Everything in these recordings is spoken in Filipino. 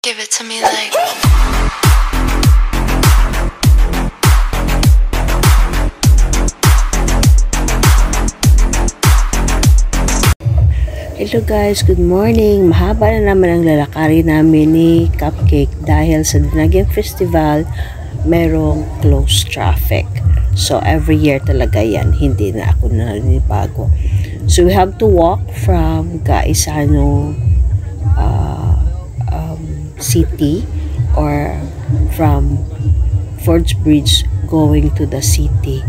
Give it to me like. Hello guys, good morning. Mahaba na naman ang lalakari namin ni Cupcake dahil sa Dinagyang Festival merong close traffic. So every year talaga yan, hindi na ako naninibago. So we have to walk from Gaisano city or from Fords Bridge going to the city.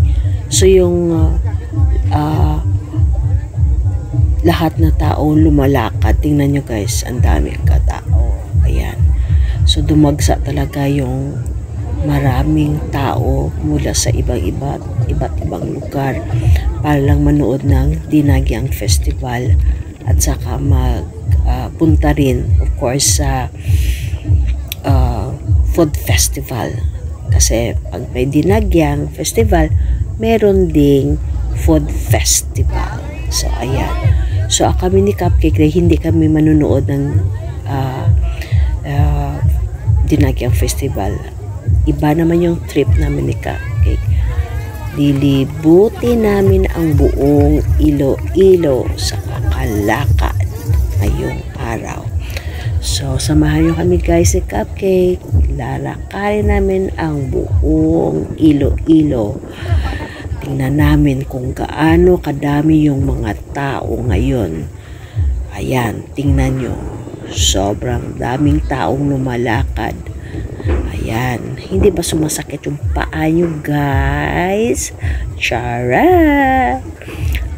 So yung lahat na tao lumalakad. Tingnan nyo guys, ang daming katao. Ayan. So dumagsa talaga yung maraming tao mula sa iba't ibang lugar para lang manood ng Dinagyang Festival at saka punta rin of course sa food festival. Kasi pag may Dinagyang Festival, meron ding food festival. So ayan. So kami ni Cupcake hindi kami manunood ng Dinagyang Festival. Iba naman yung trip namin ni Cupcake. Lilibutin namin ang buong Iloilo sa kakalakad ngayong araw. So samahan nyo kami guys ni Cupcake. Lalakarin namin ang buong Iloilo. Tingnan namin kung gaano kadami yung mga tao ngayon. Ayan, tingnan nyo. Sobrang daming taong lumalakad. Ayan, hindi ba sumasakit yung paa nyo guys? Chara!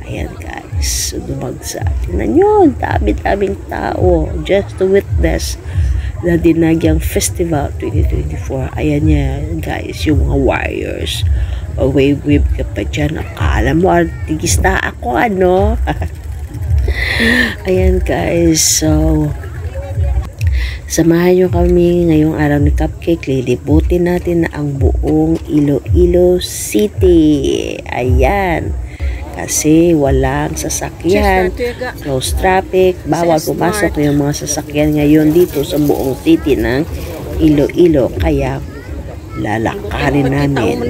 Ayan guys, so dumagsa. Tingnan nyo, dami-daming tao just to witness the Dinagyang Festival 2024. Ayan yan guys, yung mga warriors. O wave ka pa dyan. Akala mo artista ako, ano? Ayan guys, so samahan nyo kami ngayong araw ni Cupcake. Lilibutin natin na ang buong Iloilo City. Ayan, kasi walang sasakyan, close traffic, bawal pumasok yung mga sasakyan ngayon dito sa buong city ng Iloilo. Kaya lalakarin namin,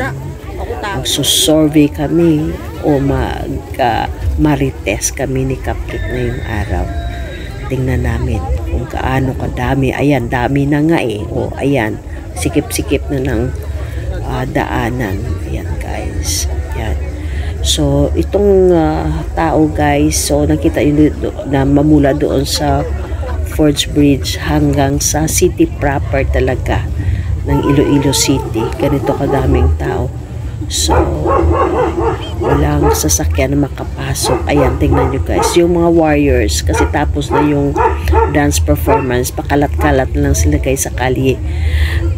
magsusurvey kami o marites kami ni Cupcake ngayong araw. Tingnan namin kung gaano kadami. Ayan, dami na nga eh. O ayan, sikip-sikip na ng daanan. Ayan guys, ayan. So itong tao guys, so nakita yun na mamula doon sa Fords Bridge hanggang sa city proper talaga ng Iloilo City. Ganito kadaming tao. So walang sasakyan na makapasok. Ayan, tingnan nyo guys, yung mga warriors, kasi tapos na yung dance performance, pakalat-kalat lang sila guys sa kalye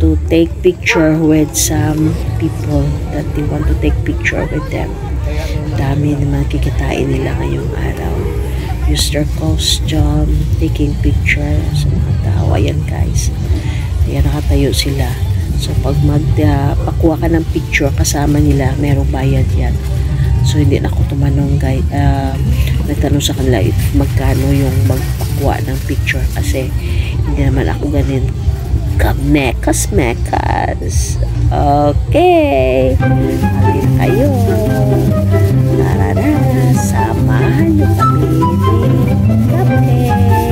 to take picture with some people that they want to take picture with them. Dami naman kikitain nila ngayong araw. Use their costume, taking picture sa mga tao. Ayan guys, ayan, nakatayo sila. So pag magpakuha ka ng picture kasama nila, merong bayad yan. So hindi na ako tumanong guys, nagtanong sa kanila magkano yung magpakuha ng picture, kasi hindi naman ako ganin kamekas. Okay, halin kayo. Tara na, samahan nyo kami ni Cupcake.